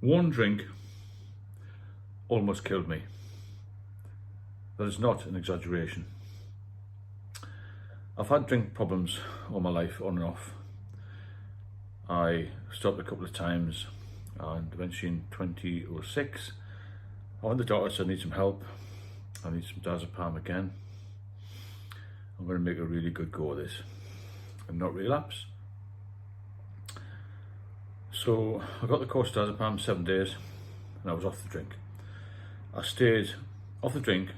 One drink almost killed me. That is not an exaggeration. I've had drink problems all my life, on and off. I stopped a couple of times, and eventually in 2006, I went to the doctor and said I need some help. I need some diazepam again. I'm going to make a really good go of this and not relapse. So I got the course of diazepam, 7 days, and I was off the drink. I stayed off the drink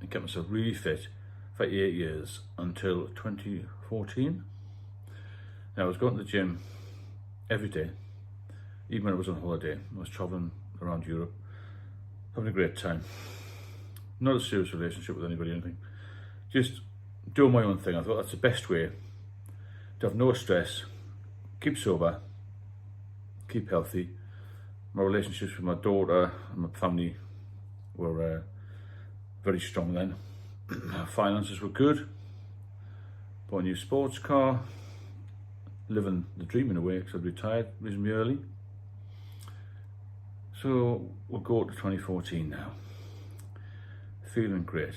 and kept myself really fit for 8 years until 2014. Now I was going to the gym every day, even when I was on holiday. I was traveling around Europe, having a great time. Not a serious relationship with anybody or anything. Just doing my own thing. I thought that's the best way to have no stress, keep sober, keep healthy. My relationships with my daughter and my family were very strong then. Our finances were good. Bought a new sports car, living the dream in a way because I'd retired reasonably early. So we'll go to 2014 now. Feeling great.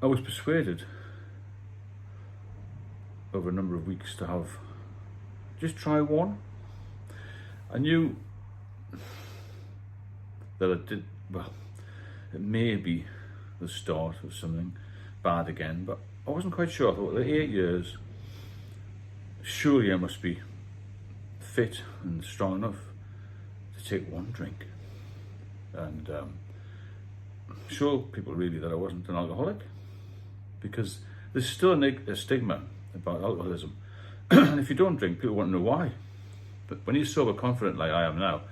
I was persuaded over a number of weeks to have just try one. I knew that it may be the start of something bad again, but I wasn't quite sure. I thought, well, 8 years, surely I must be fit and strong enough to take one drink and show people really that I wasn't an alcoholic, because there's still a stigma about alcoholism. And if you don't drink, people want to know why. But when you're sober confident like I am now,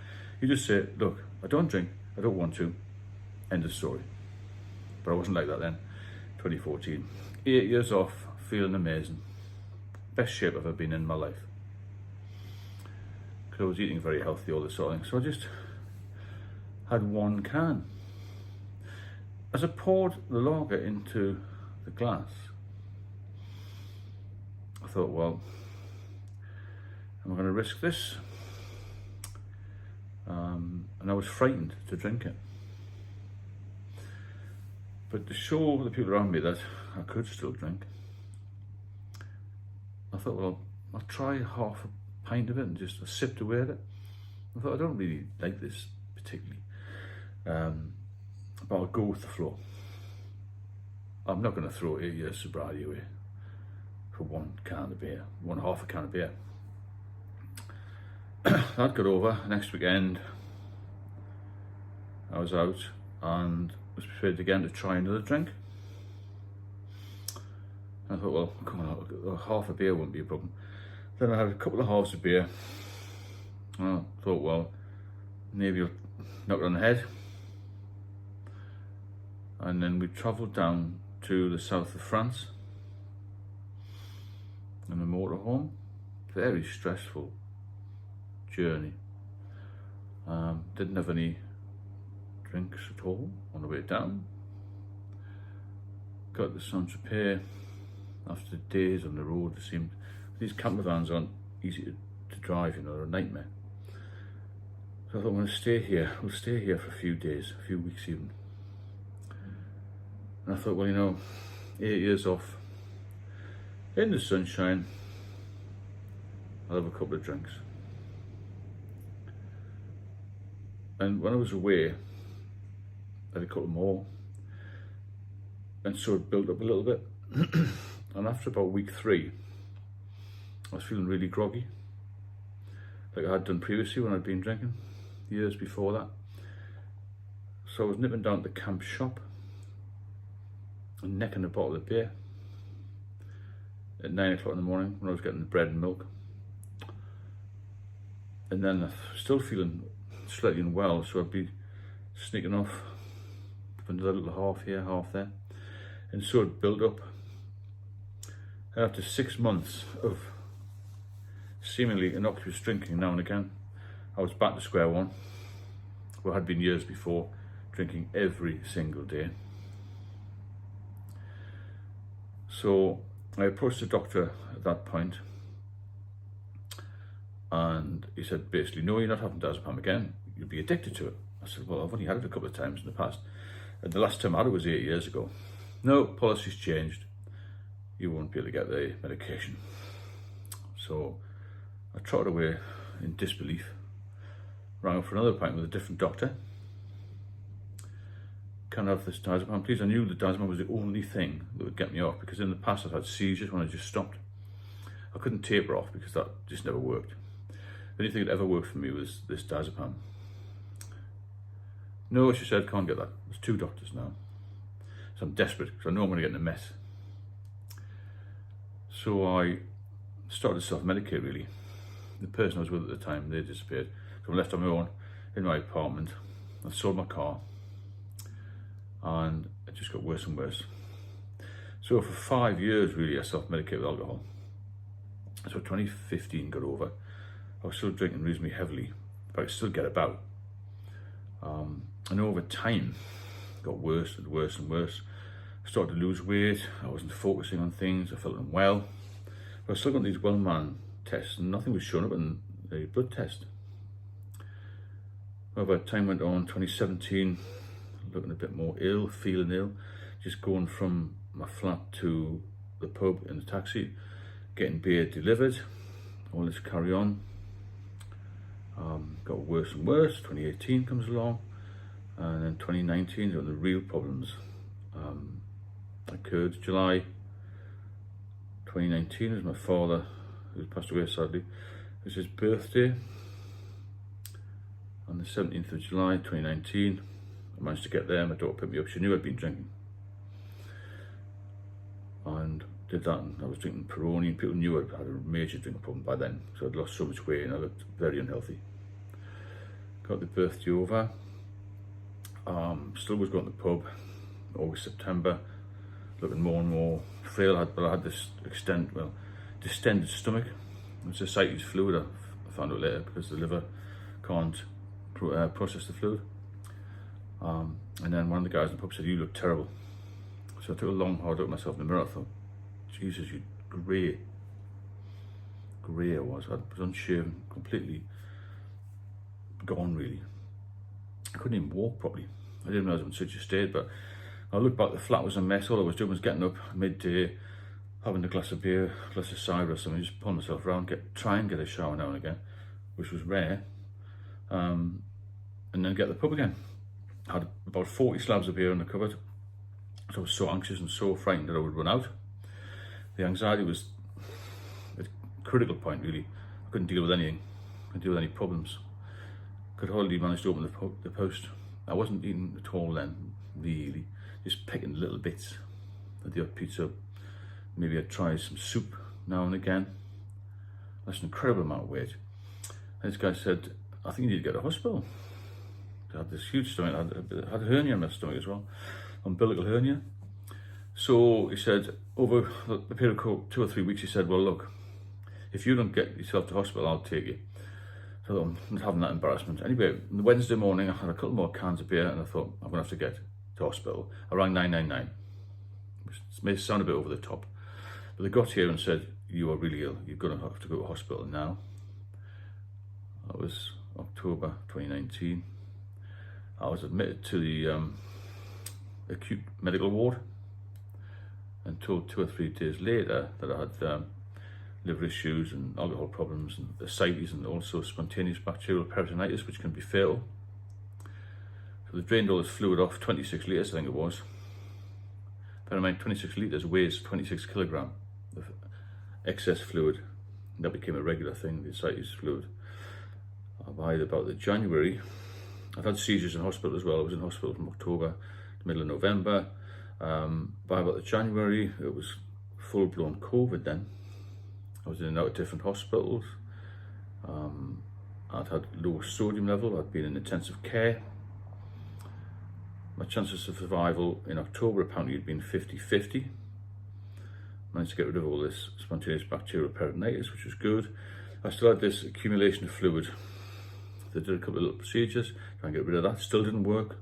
you just say, look, I don't drink, I don't want to, end of story. But I wasn't like that then. 2014, 8 years off, feeling amazing. Best shape I've ever been in my life. Because I was eating very healthy, all this sort of thing. So I just had one can. As I poured the lager into the glass, I thought, well, am I going to risk this? And I was frightened to drink it. But to show the people around me that I could still drink, I thought, well, I'll try half a pint of it and just sipped away at it. I thought, I don't really like this particularly, but I'll go with the flow. I'm not going to throw 8 years sobriety away for one can of beer, half a can of beer. That got over. Next weekend, I was out and was prepared again to try another drink. I thought, well, come on, half a beer won't be a problem. Then I had a couple of halves of beer. I thought, well, maybe I'll knock it on the head. And then we travelled down to the south of France in a motorhome. Very stressful journey. Didn't have any drinks at all on the way down. Got to Saint-Tropez after days on the road. It seemed these camper vans aren't easy to drive, you know, they're a nightmare. So I thought, I'm going to stay here. We'll stay here for a few days, a few weeks even. And I thought, well, you know, 8 years off in the sunshine, I'll have a couple of drinks. And when I was away, I had a couple more, and so it built up a little bit. And after about week 3, I was feeling really groggy, like I had done previously when I'd been drinking, years before that. So I was nipping down to the camp shop and necking a bottle of beer at 9 o'clock in the morning when I was getting the bread and milk. And then I was still feeling slightly unwell, so I'd be sneaking off another little half here, half there. And so it built up. And after 6 months of seemingly innocuous drinking now and again, I was back to square one, where I had been years before, drinking every single day. So I approached the doctor at that point And he said, basically, no, you're not having diazepam again. You'll be addicted to it. I said, well, I've only had it a couple of times in the past. And the last time I had it was 8 years ago. No, policy's changed. You won't be able to get the medication. So I trotted away in disbelief, rang up for another appointment with a different doctor. Can I have this diazepam, please? I knew the diazepam was the only thing that would get me off, because in the past I've had seizures when I just stopped. I couldn't taper off because that just never worked. The only thing that ever worked for me was this diazepam. No, she said, can't get that. There's 2 doctors now. So I'm desperate because I know I'm going to get in a mess. So I started to self-medicate, really. The person I was with at the time, they disappeared. So I'm left on my own in my apartment. I sold my car and it just got worse and worse. So for 5 years, really, I self-medicated with alcohol. So 2015 got over. I was still drinking reasonably heavily, but I could still get about. And over time, it got worse and worse and worse. I started to lose weight. I wasn't focusing on things. I felt unwell. But I still got these well-man tests, and nothing was showing up in the blood test. Over time went on, 2017, looking a bit more ill, feeling ill, just going from my flat to the pub in the taxi, getting beer delivered, all this carry on. Got worse and worse. 2018 comes along, and then 2019, when the real problems occurred. July 2019 was my father, who passed away sadly. It was his birthday on the 17th of July 2019. I managed to get there. My daughter picked me up. She knew I'd been drinking, and did that. And I was drinking Peroni, and people knew I had a major drinking problem by then, so I'd lost so much weight and I looked very unhealthy. Got the birthday over. Still was going to the pub. August, September, looking more and more frail. I had this distended stomach. It's ascites fluid. I found out later, because the liver can't process the fluid. And then one of the guys in the pub said, "You look terrible." So I took a long, hard look at myself in the mirror. I thought, Jesus, you grey I was. I was unshaven, completely gone, really. I couldn't even walk properly. I didn't realise I was in such a state, but I looked back, the flat was a mess. All I was doing was getting up midday, having a glass of beer, a glass of cider or something, just pulling myself around, try and get a shower now and again, which was rare, and then get to the pub again. I had about 40 slabs of beer in the cupboard, so I was so anxious and so frightened that I would run out. The anxiety was at a critical point, really. I couldn't deal with anything. I couldn't deal with any problems. Could hardly manage to open the post. I wasn't eating at all then, really. Just picking little bits of the odd pizza. Maybe I'd try some soup now and again. That's an incredible amount of weight. And this guy said, "I think you need to get to hospital." I had this huge stomach. I had a hernia in my stomach as well, umbilical hernia. So he said, over the period of 2 or 3 weeks, he said, "Well, look, if you don't get yourself to hospital, I'll take you." So I'm not having that embarrassment. Anyway, on the Wednesday morning, I had a couple more cans of beer, and I thought, I'm going to have to get to hospital. I rang 999, which may sound a bit over the top, but they got here and said, "You are really ill. You're going to have to go to hospital now." That was October 2019. I was admitted to the acute medical ward, and told 2 or 3 days later that I had liver issues and alcohol problems and ascites, and also spontaneous bacterial peritonitis, which can be fatal. So they drained all this fluid off, 26 litres I think it was. Bear in mind, 26 litres weighs 26 kilogram of excess fluid. And that became a regular thing, the ascites fluid. By about the January, I've had seizures in hospital as well. I was in hospital from October to middle of November. By about the January, it was full-blown COVID then. I was in and out of different hospitals. I'd had low sodium level. I'd been in intensive care. My chances of survival in October apparently had been 50-50. Managed to get rid of all this spontaneous bacterial peritonitis, which was good. I still had this accumulation of fluid. They did a couple of little procedures, try and get rid of that. Still didn't work.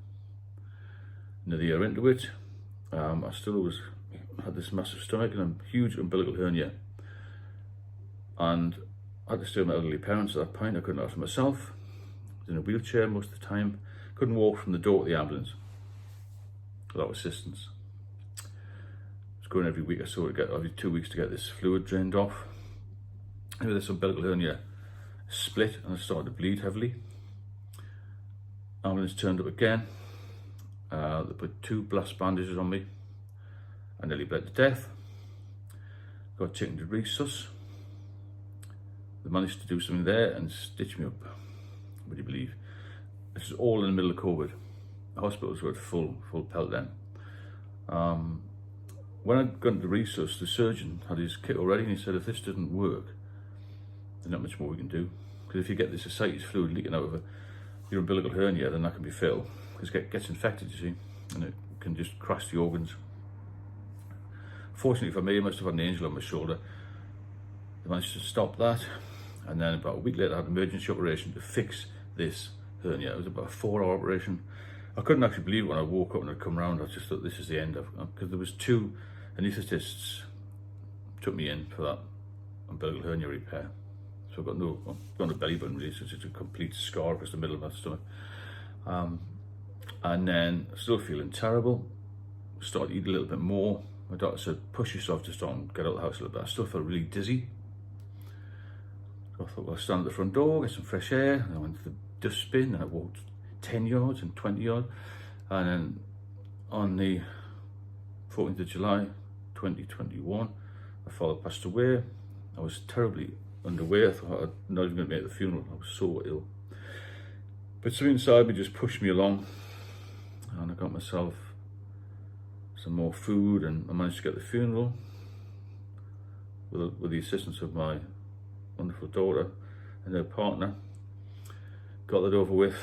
Another year into it, I still had this massive stomach and a huge umbilical hernia. And I had to stay with my elderly parents at that point. I couldn't look after myself. I was in a wheelchair most of the time. Couldn't walk from the door to the ambulance without assistance. I was going every week or so to get, every 2 weeks to get this fluid drained off. Anyway, this umbilical hernia split and I started to bleed heavily. Ambulance turned up again. They put 2 blast bandages on me. I nearly bled to death. Got taken to resus. They managed to do something there and stitch me up. Would you believe? This is all in the middle of COVID. The hospitals were at full pelt then. When I'd gone to resus, the surgeon had his kit already and he said, if this doesn't work, there's not much more we can do. Because if you get this ascites fluid leaking out of your umbilical hernia, then that can be fatal. Because it gets infected, you see, and it can just crash the organs. Fortunately for me, I must have had an angel on my shoulder. They managed to stop that. And then about a week later, I had an emergency operation to fix this hernia. It was about a 4-hour operation. I couldn't actually believe it when I woke up and I'd come round. I just thought this is the end of it. Because there was 2 anaesthetists took me in for that umbilical hernia repair. So I've got no belly button really, so it's just a complete scar across the middle of my stomach. And then still feeling terrible. Started to eat a little bit more. My doctor said, push yourself just on, get out of the house a little bit. I still felt really dizzy. So I thought, well, I'll stand at the front door, get some fresh air. And I went to the dustbin and I walked 10 yards and 20 yards. And then on the 14th of July, 2021, my father passed away. I was terribly underweight. I thought I'd not even going to make the funeral. I was so ill. But something inside me just pushed me along. And I got myself some more food and I managed to get the funeral with the assistance of my wonderful daughter and her partner. Got that over with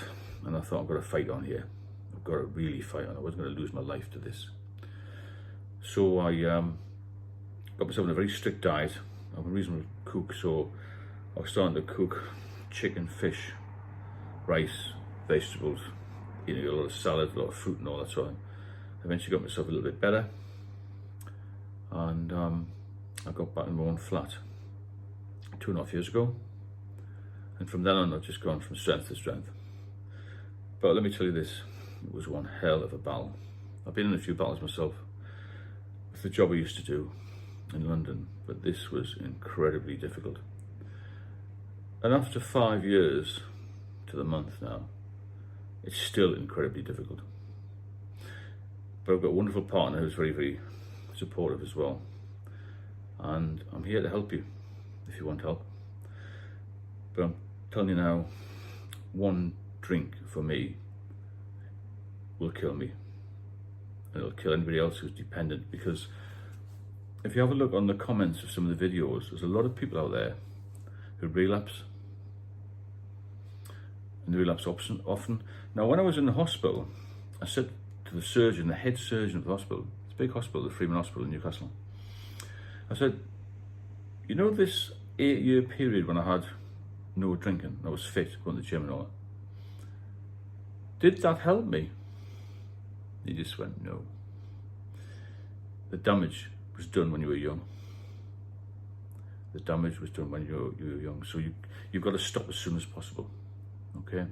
and I thought, I've got to fight on here. I've got to really fight on. I wasn't going to lose my life to this. So I got myself on a very strict diet. I'm a reasonable cook, so I was starting to cook chicken, fish, rice, vegetables, eating a lot of salad, a lot of fruit and all that sort of thing. Eventually got myself a little bit better and I got back in my own flat 2.5 years ago, and from then on I've just gone from strength to strength. But let me tell you this, it was one hell of a battle. I've been in a few battles myself with the job I used to do in London, but this was incredibly difficult. And after 5 years to the month now, it's still incredibly difficult. But I've got a wonderful partner who's very, very supportive as well. And I'm here to help you if you want help. But I'm telling you now, one drink for me will kill me. And it'll kill anybody else who's dependent, because if you have a look on the comments of some of the videos, there's a lot of people out there who relapse. And they relapse often. Now, when I was in the hospital, I said to the surgeon, the head surgeon of the hospital, it's a big hospital, the Freeman Hospital in Newcastle, I said, you know this 8-year period when I had no drinking, I was fit, going to the gym and all that, did that help me? He just went, no. The damage was done when you were young. The damage was done when you were young. So you've got to stop as soon as possible, okay?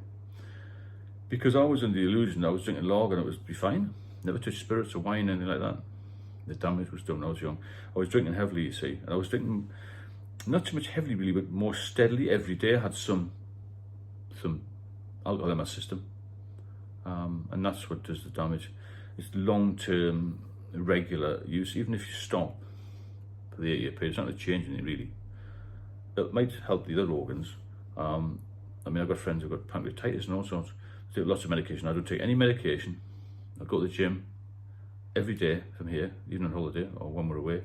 Because I was in the illusion I was drinking lager and it would be fine. Never touched spirits or wine, anything like that. The damage was done when I was young. I was drinking heavily, you see, and I was drinking not too much heavily really, but more steadily every day. I had some alcohol in my system, and that's what does the damage. It's long-term, regular use. Even if you stop for the 8-year period, it's not going to change anything really. It might help the other organs. I mean, I've got friends who've got pancreatitis and all sorts. I take lots of medication. I don't take any medication. I go to the gym every day from here, even on holiday or when we're away.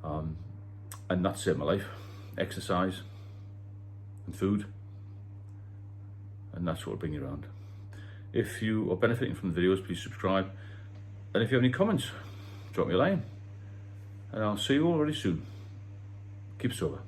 And that saved my life. Exercise and food. And that's what will bring you around. If you are benefiting from the videos, please subscribe. And if you have any comments, drop me a line. And I'll see you all very soon. Keep sober.